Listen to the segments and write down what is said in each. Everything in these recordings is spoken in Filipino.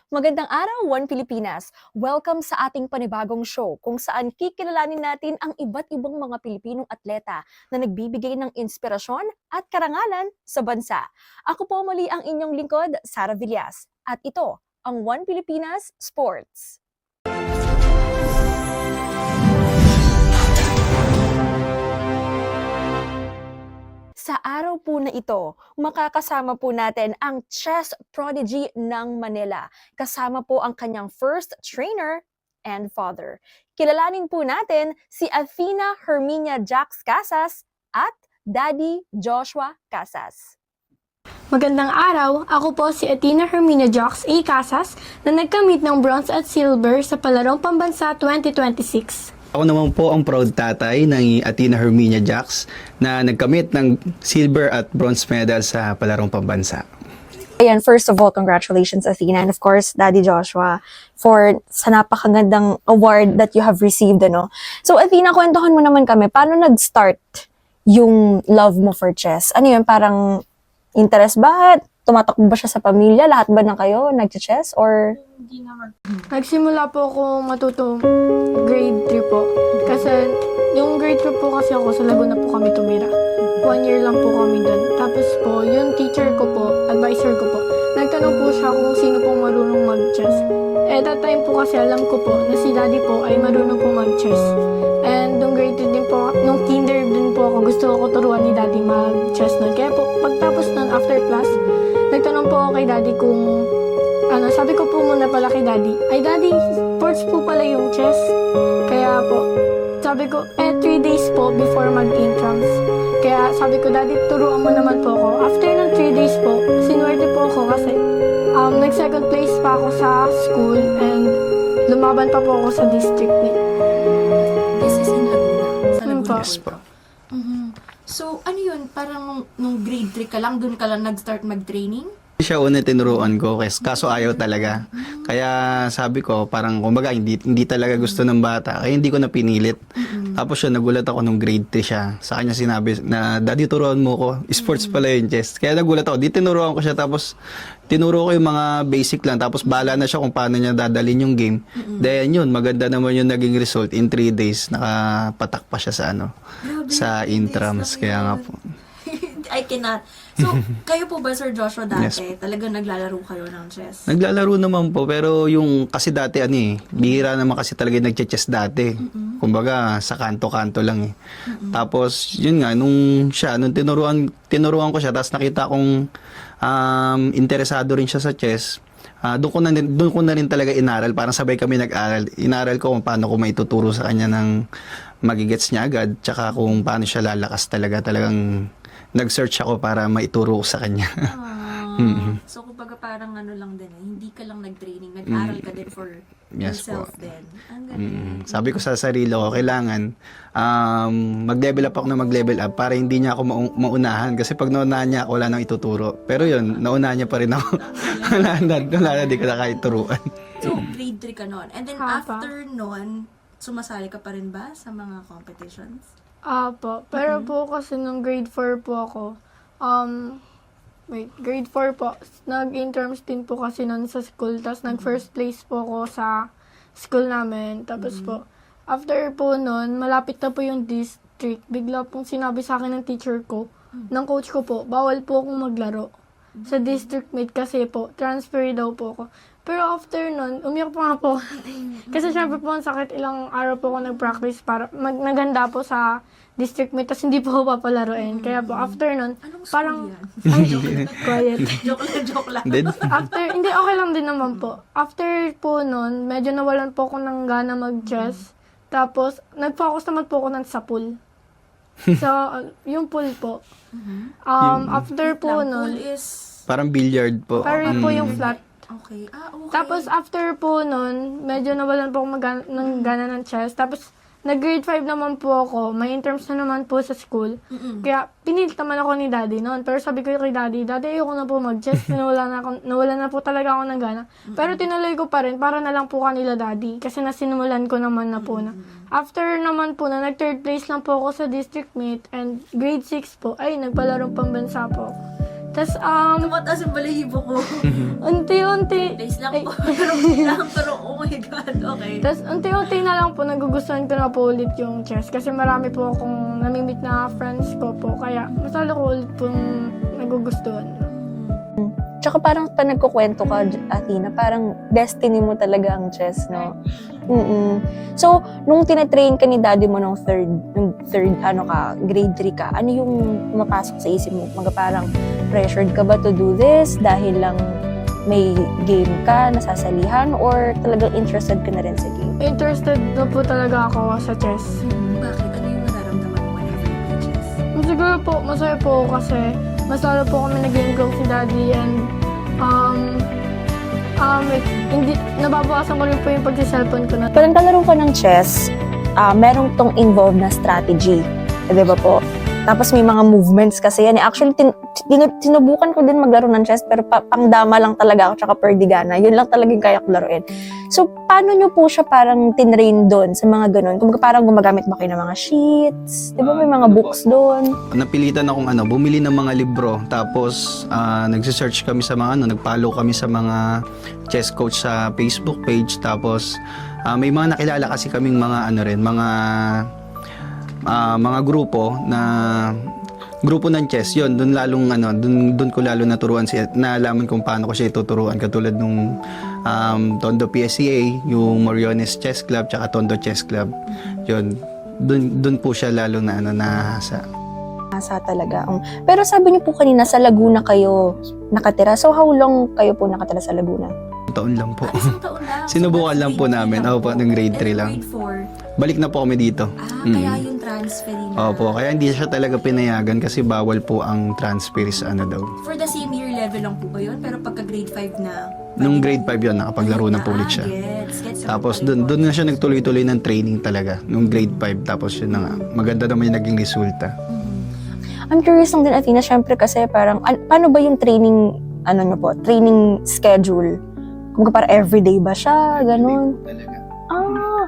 Magandang araw, One Pilipinas! Welcome sa ating panibagong show kung saan kikilalanin natin ang iba't ibang mga Pilipinong atleta na nagbibigay ng inspirasyon at karangalan sa bansa. Ako po muli ang inyong lingkod, Sara Villas. At ito, ang One Pilipinas Sports. Sa araw po na ito, makakasama po natin ang chess prodigy ng Manila. Kasama po ang kanyang first trainer and father. Kilalanin po natin si Athena Herminia Jax Casas at Daddy Joshua Casas. Magandang araw, ako po si Athena Herminia Jax A. Casas na nagkamit ng bronze at silver sa Palarong Pambansa 2026. Ako naman po ang proud tatay ng Athena Herminia Jax na nagkamit ng silver at bronze medal sa Palarong Pambansa. Ayan, first of all, congratulations Athena and of course Daddy Joshua for sa napakagandang award that you have received. Ano? So Athena, kwentuhan mo naman kami, paano nag-start yung love mo for chess? Ano yun, parang interest ba? Tumatakbo ba siya sa pamilya? Lahat ba na kayo nag-chess or... Hindi naman. Nagsimula po ako matuto grade 3 po. Kasi yung grade 3 po kasi ako sa Laguna po kami tumira. 1 year lang po kami doon. Tapos po, yung teacher ko po, advisor ko po, nagtanong po siya kung sino po marunong mag-chess. That time po kasi alam ko po na si daddy po ay marunong po mag-chess. And nung grade 2 din po, nung kinder din po ako, gusto ko turuan ni daddy mag-chess nun. Kaya po, pagtapos nun, after class, nagtanong po ako kay daddy kung sabi ko po muna pala kay daddy, ay daddy, sports po pala yung chess. Kaya po, sabi ko, 3 days po before mag-intrams. Kaya sabi ko, daddy, turuan mo naman po ako. After ng 3 days po, sinuwerte po ako kasi nag-second place pa ako sa school and lumaban pa po ako sa district meet. This is in Laguna. Sa Laguna. Yes po. So, ano yun? Parang nung grade 3 ka lang, dun ka lang nag-start mag-training? Siya una tinuruan ko, kaso ayaw talaga. Kaya sabi ko, parang kumbaga hindi talaga gusto ng bata, kaya hindi ko na pinilit. Tapos siya, nagulat ako nung grade 3 siya. Sa kanya sinabi na, daddy, turuan mo ko. Sports pala yung chess. Kaya nagulat ako. Di tinuruan ko siya, tapos tinuro ko yung mga basic lang. Tapos bahala na siya kung paano niya dadalhin yung game. Then yun, maganda naman yung naging result. In 3 days, nakapatak pa siya sa sa intrams. Kaya nga po. I cannot. So, kayo po ba, Sir Joshua, dati, Yes. talagang naglalaro kayo ng chess? Naglalaro naman po, pero yung kasi dati bihira naman kasi talaga nagche-chess dati. Kumbaga sa kanto-kanto lang Tapos yun nga nung tinuruan ko siya, tapos nakita kong interesado rin siya sa chess. Doon ko na rin talaga inaral, parang sabay kami nag-aral. Inaral ko kung paano ko maituturo sa kanya ng magigets niya agad, tsaka kung paano siya lalakas talagang nag-search ako para maituro ko sa kanya. So, kumbaga parang lang din hindi ka lang nag-training, nag-aral ka din for Yes yourself po. din. Ang galing. Sabi ko sa sarili ko, kailangan mag-level up ako na mag-level up para hindi niya ako maunahan. Kasi pag naunahan niya ako, wala nang ituturo. Pero yun, naunahan niya pa rin ako. wala na, di ko na kahit turuan. So, grade 3 ka noon. And then Hapa. after noon, sumasali ka pa rin ba sa mga competitions? Po. Pero po kasi nung grade 4 po ako, grade 4 po, nag-interms din po kasi nun sa school. Tapos nag-first place po ako sa school namin. Tapos po, after po nun, malapit na po yung district. Bigla pong sinabi sa akin ng teacher ko, ng coach ko po, bawal po akong maglaro sa district meet kasi po, transfer daw po ako. Pero after nun, umiyak pa nga po. Kasi syempre po ang sakit, ilang araw po ako nag-practice para naganda po sa district meet, tapos hindi po ako papalaruin. Kaya po after nun, Anong school parang, yan? ay, quiet. Joke lang. Then, Hindi, okay lang din naman po. After po nun, medyo nawalan po ako ng gana mag-chess. Tapos, nag-focus naman po ako sa pool. So, yung pool po. After po Lang, nun, pool is... parang billiard po. parang po yung flat. Okay. Okay. Tapos, after po nun, medyo nawalan po ako ng gana ng chess. Tapos, nag-grade 5 naman po ako. May interms na naman po sa school. Kaya, pinilit naman ako ni daddy noon. Pero sabi ko kay daddy, ayoko na po mag-chess. Nawala na po talaga ako ng gana. Pero tinuloy ko pa rin para na lang po kanila daddy. Kasi nasinimulan ko naman na po na. After naman po na, nag-third place lang po ako sa district meet. And grade 6 po, ay, nagpalarong pambansa po. Tas, Tumataas yung balahibo ko. unti-unti, Days lang ay, po. Pero oh my God, okay. tas unti-unti na lang po, nagugustuhan ko na po ulit yung chess. Kasi marami po akong namimit na friends ko po. Kaya, masalo ko ulit pong nagugustuhan. Tsaka parang pa nagkukwento ka, Athena, parang destiny mo talaga ang chess, no? So, nung tinatrain ka ni daddy mo nung third, grade 3 ka, ano yung pumapasok sa isip mo? Mga parang pressured ka ba to do this dahil lang may game ka, nasasalihan, or talagang interested ka na rin sa game? Interested na po talaga ako sa chess. Bakit? Ano yung nararamdaman mo whenever you play chess? Siguro po, masaya po ako kasi masaya po kami nag-game girl si daddy and hindi, nababawasan ko rin po yung pag-cellphone ko na. Pag naglalaro ka ng chess, merong tong involved na strategy. Di ba po? Tapos may mga movements kasi yan. Actually, sinubukan ko din maglaro ng chess, pero pangdama lang talaga ako, tsaka perdigana. Yun lang talagang kaya ko laruin. So, paano nyo po siya parang tinrain doon sa mga ganun? Kung parang gumagamit ba kayo ng mga sheets? Di ba may mga books doon? Napilitan akong bumili ng mga libro. Tapos, nagsisearch kami sa mga nag-follow kami sa mga chess coach sa Facebook page. Tapos, may mga nakilala kasi kaming mga mga grupo ng chess. Yun, doon ko lalo naturuan nalaman kung paano ko siya ituturuan, katulad nung Tondo PSCA, yung Moriones Chess Club, tsaka Tondo Chess Club. Yun, doon po siya lalo na nahasa. Nasa talaga. Pero sabi niyo po kanina sa Laguna kayo nakatira. So how long kayo po nakatira sa Laguna? Taon lang po. Isang taon lang. Sinubukan lang po namin. Opo, ng grade 3 lang. Grade 4. Balik na po kami dito. Kaya yung transferring na. Opo, kaya hindi siya talaga pinayagan kasi bawal po ang transfer sa daw. For the same year level lang po ba yun? Pero pagka grade 5 na? Nung grade 5 yun, nakapaglaro na po ulit siya. Gets. Tapos doon na siya nagtuloy-tuloy ng training talaga. Nung grade 5, tapos yun na nga. Maganda naman yung naging resulta. I'm curious lang din, Athena, syempre kasi parang, paano ba yung training, training schedule? Kung parang everyday ba siya, ganun?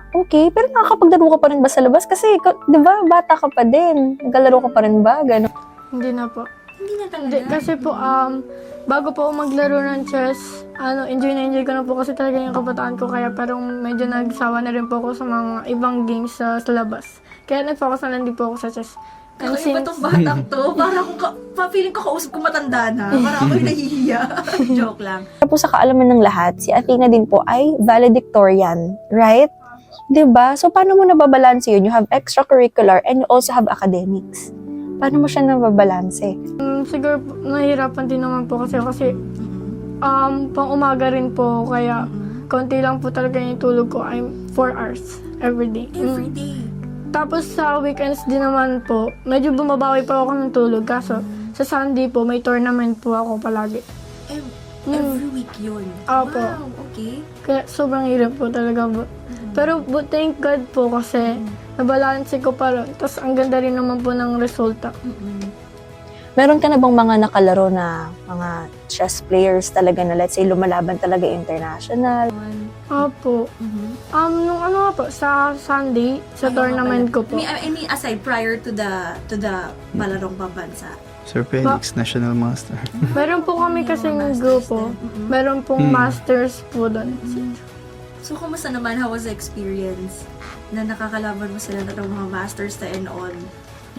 Okay. Pero nakakapaglaro ka pa rin ba sa labas? Kasi, di ba, bata ka pa din. Naglalaro ka pa rin ba? Ganun. Hindi na po. Hindi na talaga. Hindi, kasi po, bago po ako maglaro ng chess, enjoy na enjoy ko na po kasi talaga yung kabataan ko. Kaya parang medyo nagsawa na rin po ako sa mga ibang games sa labas. Kaya nag-focus na lang din po ako sa chess. And Kakaiba tong batang to. Parang feeling ko kausap ko matanda na. Parang ako'y nahihiya. Joke lang. Tapos sa kaalaman ng lahat, si Athena din po ay valedictorian, right? 'Di ba? So, paano mo nababalanse yun? You have extracurricular and you also have academics. Paano mo siya nababalanse? Siguro nahihirapan din naman po kasi pang umaga rin po. Kaya konti lang po talaga yung tulog ko. I'm 4 hours every day. Every day. Tapos sa weekends din naman po, medyo bumabawi pa ako ng tulog. Kaso sa Sunday po, may tournament po ako palagi. Every week yun. Opo. Wow, okay. Kaya sobrang hirap po talaga po. Pero thank God po kasi nabalanse ko pa rin. Tapos ang ganda rin naman po ng resulta. Meron ka na bang mga nakalaro na mga chess players talaga na let's say lumalaban talaga international? Opo. Nung nga po, sa Sunday, sa tournament ko po. I mean, aside, prior to the palarong pabansa. Sir Felix, National Master. Meron po kami kasing grupo. Meron pong masters po doon. So, kumusta naman? How was the experience? Na nakakalaban mo sila ng mga masters na and all.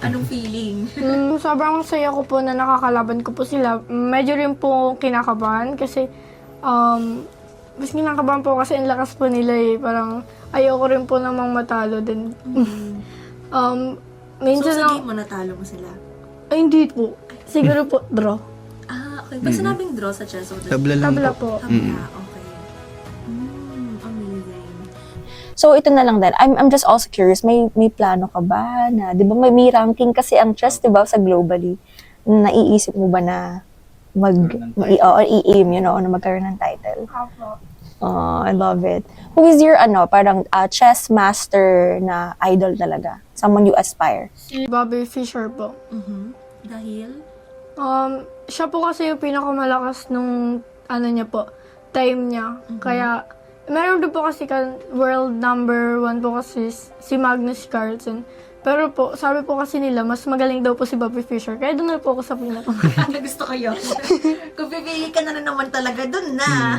Anong feeling? Sobrang saya ko po na nakakalaban ko po sila. Medyo rin po kinakabahan kasi mas kinakabahan po kasi ang lakas po nila eh. Parang ayoko rin po namang matalo din. So, Minsan sa lang, game mo natalo mo sila? ay hindi po. Siguro po, draw. Okay. Pag sinabing draw sa chess, Tabla lang Tabla po. po. okay. Amazing. So, ito na lang din. I'm just also curious, may plano ka ba na, di ba may ranking kasi ang chess, di ba, sa globally. Naiisip mo ba na i-aim, na magkaroon ng title? Oh, I love it. Who is your, parang chess master na idol talaga? Someone you aspire? Si Bobby Fischer po. Dahil? Siya po kasi yung pinakamalakas nung, niya po, time niya. Kaya, meron din po kasi world number 1 po kasi si Magnus Carlsen. Pero po, sabi po kasi nila, mas magaling daw po si Bobby Fischer. Kaya doon na po ako sa pinaka. Gusto ko yun. Kung pipili ka na naman talaga dun na.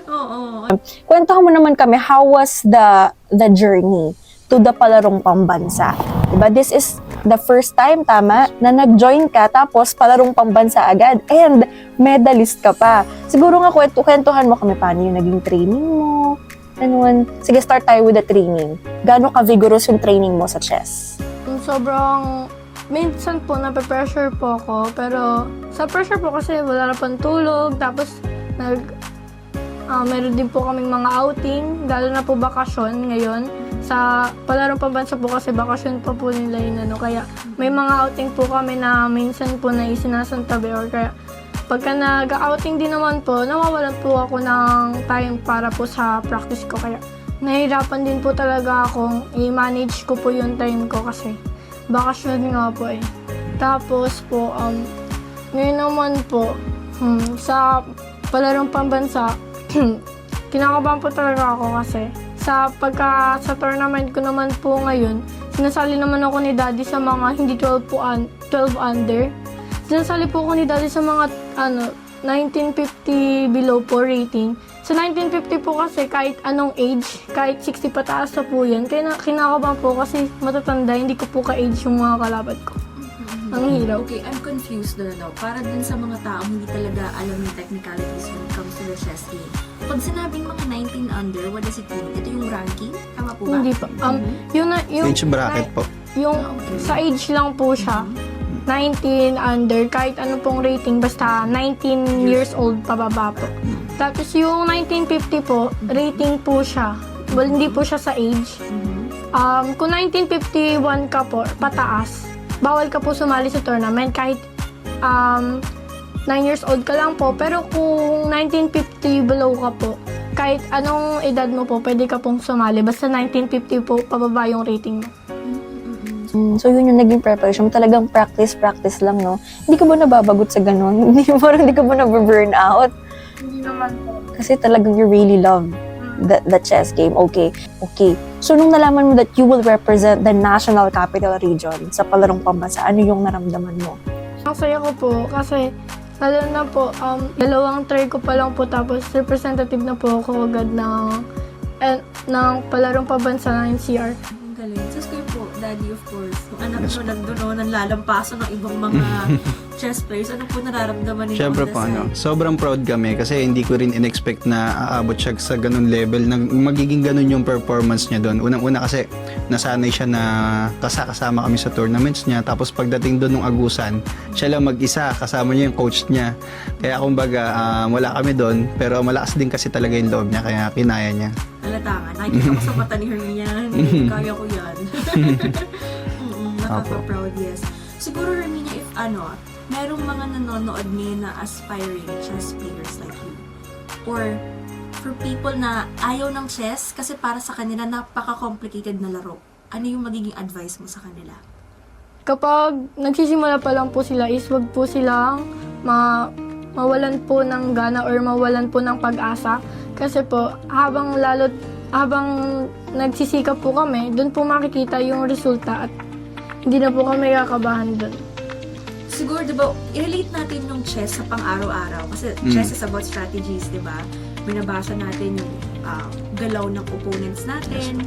Oo. Kwentahan mo naman kami, how was the journey to the palarong pambansa? Diba? This is the first time, tama, na nag-join ka, tapos palarong pambansa agad, and medalist ka pa. Siguro nga, kwentuhan mo kami, paano yung naging training mo? Ano, sige, start tayo with the training. Gaano ka-vigorous yung training mo sa chess? Sobrang, minsan po, nape-pressure po ako. Pero, sa pressure po kasi wala na pang tulog. Tapos, meron din po kaming mga outing. Lalo na po bakasyon ngayon. Sa palarong pambansa po kasi bakasyon pa po nila yun. Kaya, may mga outing po kami na minsan po na isinasantabi. Or kaya, pagka nag-outing din naman po, nawawalan po ako ng time para po sa practice ko. Kaya nahihirapan din po talaga akong i-manage ko po yung time ko kasi bakasyon nga po eh. Tapos po, ngayon naman po, sa palarong pambansa, kinakabahan po talaga ako kasi sa tournament ko naman po ngayon, sinasali naman ako ni Daddy sa mga hindi 12 under. Sinasali po ako ni Daddy sa mga 1950 below po rating. Sa 1950 po kasi kahit anong age, kahit 60 pataas na po yan, kaya kinakabahan po kasi matatanda, hindi ko po ka-age yung mga kalaban ko. Ang hirap. Okay, I'm confused doon. Para dun sa mga taong hindi talaga alam yung technicalities when it comes to the chess game. Pag sinabing mga 19 under, what does it mean? Ito yung ranking? Tama po ba? Hindi po. Yung Age bracket po. Yung sa age lang po siya. 19 under, kahit ano pong rating, basta 19 years old pababa po. Tapos yung 1950 po, rating po siya. Well, hindi po siya sa age. Kung 1951 ka po, pataas, bawal ka po sumali sa tournament kahit 9 years old ka lang po. Pero kung 1950 below ka po, kahit anong edad mo po, pwede ka pong sumali. Basta 1950 po, pababa yung rating mo. So yun yung naging preparation mo. Talagang practice lang, no? Hindi ka ba nababagot sa ganun? Hindi ka ba na-burn out? Hindi naman po. Kasi talagang you really love the chess game. Okay. So nung nalaman mo that you will represent the National Capital Region sa palarong pambansa, ano yung naramdaman mo? Ang saya ko po kasi lalo na po, dalawang try ko pa lang po tapos representative na po ako agad ng palarong pambansa ng NCR. Ang galing. Sus kayo po, Daddy, of course. Yung anak mo nandun, nanlalampaso ng ibang mga chess players. Ano po nararamdaman niyo? Siyempre po, sobrang proud kami kasi hindi ko rin in-expect na aabot siya sa ganun level na magiging ganun yung performance niya doon. Unang-una kasi nasanay siya na kasama kami sa tournaments niya, tapos pagdating doon ng Agusan, siya lang mag-isa, kasama niya yung coach niya. Kaya kumbaga, wala kami doon, pero malakas din kasi talaga yung loob niya, kaya kinaya niya. Halata nga. Nakikita ko sa mata ni Hermia. Kaya ko yan. Nakaka-proud, yes. Siguro, Hermina, if merong mga nanonood ngayon na aspiring chess players like you, or for people na ayaw ng chess kasi para sa kanila napaka-complicated na laro, ano yung magiging advice mo sa kanila? Kapag nagsisimula pa lang po sila is wag po silang mawalan po ng gana or mawalan po ng pag-asa. Kasi po, habang nagsisikap po kami, doon po makikita yung resulta at hindi na po kami kakabahan doon. Siguro, di ba, i-relate natin yung chess sa pang-araw-araw. Kasi chess is about strategies, di ba? Binabasa natin yung galaw ng opponents natin.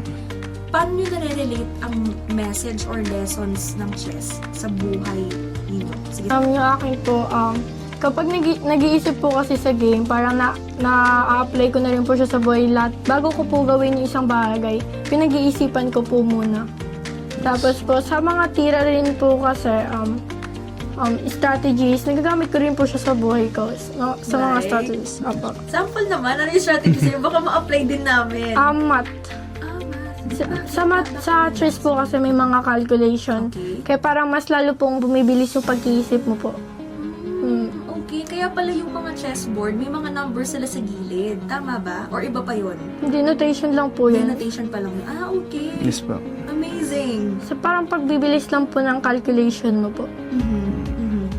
Paano nyo nare-relate ang message or lessons ng chess sa buhay ninyo? Sige. Yung akin po, kapag nag-iisip po kasi sa game, parang na-apply ko na rin po siya sa buhay lahat. Bago ko po gawin yung isang bagay, pinag-iisipan ko po muna. Tapos po, sa mga tira rin po kasi, strategies, nagagamit ko rin po siya sa buhay ko. Sa mga Like? strategies. Apo. Sample naman, ano yung strategies sa'yo? Baka ma-apply din namin. Math. Sa chess po kasi may mga calculation. Okay. Kaya parang mas lalo pong bumibilis yung pag-iisip mo po. Okay, kaya pala yung mga chessboard, may mga numbers sila sa gilid. Tama ba? Or iba pa yun? Hindi, notation lang po yun. Notation pa lang yun. Okay. Yes po. Amazing. So parang pagbibilis lang po ng calculation mo po.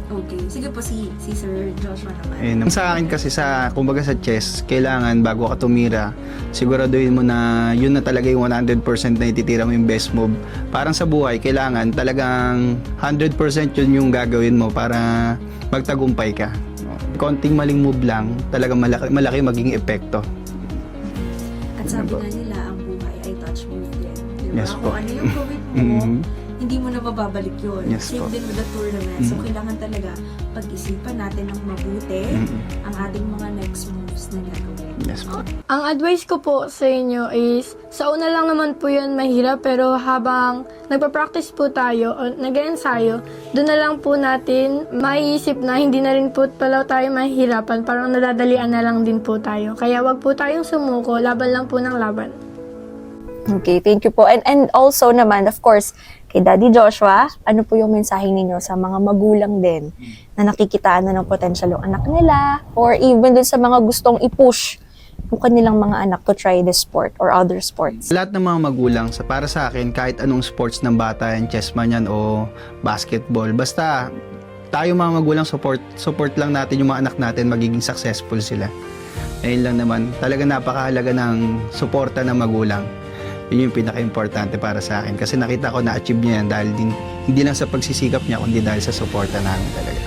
Okay. Sige po si Sir Joshua naman. Sa akin kasi kumbaga sa chess, kailangan bago ka tumira, siguraduhin mo na yun na talaga yung 100% na ititira mo yung best move. Parang sa buhay, kailangan talagang 100% yun yung gagawin mo para magtagumpay ka. Konting maling move lang, talagang malaki maging epekto. At sabi nga nila, ang buhay ay touch move din. Diba? Yes po. Kung ano yung gawin mo, hindi mo na mababalik yun. Yes Same po. din with the tournament. So, kailangan talaga pag-isipan natin ng mabuti ang ating mga next moves na gagawin. Yes po. Ang advice ko po sa inyo is, sa una lang naman po yun mahirap, pero habang nagpa-practice po tayo o nag-ensayo, doon na lang po natin maiisip na hindi na rin po pala tayo mahihirapan, parang nadadalian na lang din po tayo. Kaya wag po tayong sumuko, laban lang po ng laban. Okay, thank you po. And also naman, of course, kay Daddy Joshua, ano po yung mensahe ninyo sa mga magulang din na nakikitaan na ng potensyal yung anak nila or even dun sa mga gustong i-push yung kanilang mga anak to try this sport or other sports? Lahat ng mga magulang, para sa akin, kahit anong sports ng bata yan, chess man yan o basketball, basta tayo mga magulang, support lang natin yung mga anak natin, magiging successful sila. Ayun lang naman, talaga napakahalaga ng suporta ng magulang. Yun yung pinaka-importante para sa akin. Kasi nakita ko na-achieve niya yan dahil hindi lang sa pagsisikap niya, kundi dahil sa suporta namin talaga.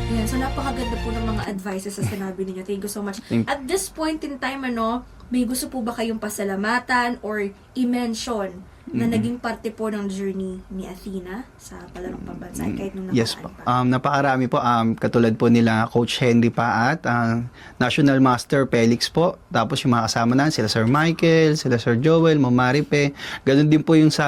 Yan, so napakaganda po ng mga advices na sinabi ninyo. Thank you so much. At this point in time, may gusto po ba kayong pasalamatan or i-mention na naging parte po ng journey ni Athena sa palarong pambansa kahit nung nakaraan Yes po. pa? Napakarami po. Katulad po nila Coach Henry Paat, National Master Felix po. Tapos yung mga kasama na sila Sir Michael, sila Sir Joel, Ma'am Maripe. Ganun din po yung sa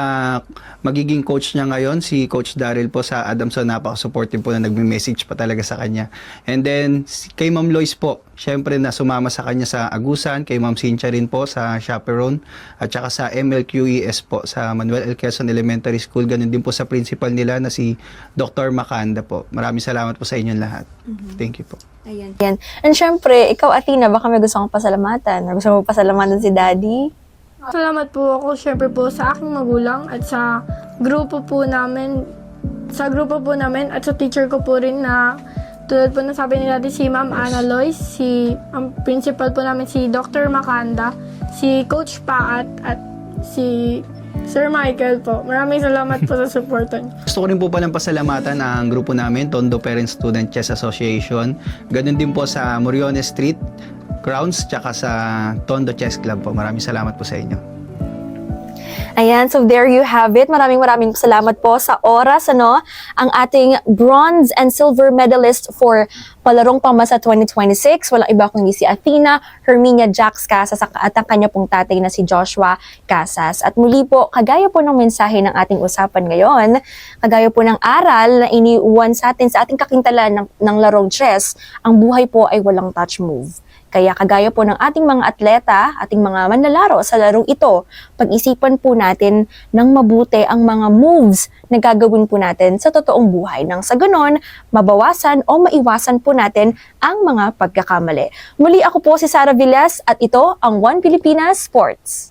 magiging coach niya ngayon, si Coach Daryl po sa Adamson. Napaka-supportive po na nagme-message pa talaga sa kanya. And then kay Ma'am Lois po, syempre na sumama sa kanya sa Agusan, kay Ma'am Cynthia rin po sa Chaperone, at saka sa MLQES po sa Manuel L. Quezon Elementary School. Ganun din po sa principal nila na si Dr. Makanda po. Maraming salamat po sa inyong lahat. Thank you po. Ayan. Yan. And syempre, ikaw Athena, baka may gusto kong pasalamatan or gusto mo pasalamatan si Daddy? Salamat po ako syempre po sa aking magulang at sa grupo po namin at sa teacher ko po rin na tulad po na sabi nila si Ma'am Ana Lois, ang principal po namin si Dr. Makanda, si Coach Paat at si Sir Michael po. Maraming salamat po sa supportan niyo. Gusto ko rin po palang pasalamatan ang grupo namin, Tondo Parent Student Chess Association. Ganun din po sa Moriones Street Grounds, tsaka sa Tondo Chess Club po. Maraming salamat po sa inyo. Ayan, so there you have it. Maraming salamat po sa oras, ang ating bronze and silver medalist for Palarong Pambansa 2026. Walang iba kundi si Athena Herminia Jax Casas at ang kanya pong tatay na si Joshua Casas. At muli po, kagaya po ng mensahe ng ating usapan ngayon, kagaya po ng aral na iniuwan sa atin sa ating kakintalan ng larong chess, ang buhay po ay walang touch move. Kaya kagaya po ng ating mga atleta, ating mga manlalaro sa larong ito, pag-isipan po natin ng mabuti ang mga moves na gagawin po natin sa totoong buhay. Nang sa ganon, mabawasan o maiwasan po natin ang mga pagkakamali. Muli ako po si Sarah Villas at ito ang One Pilipinas Sports.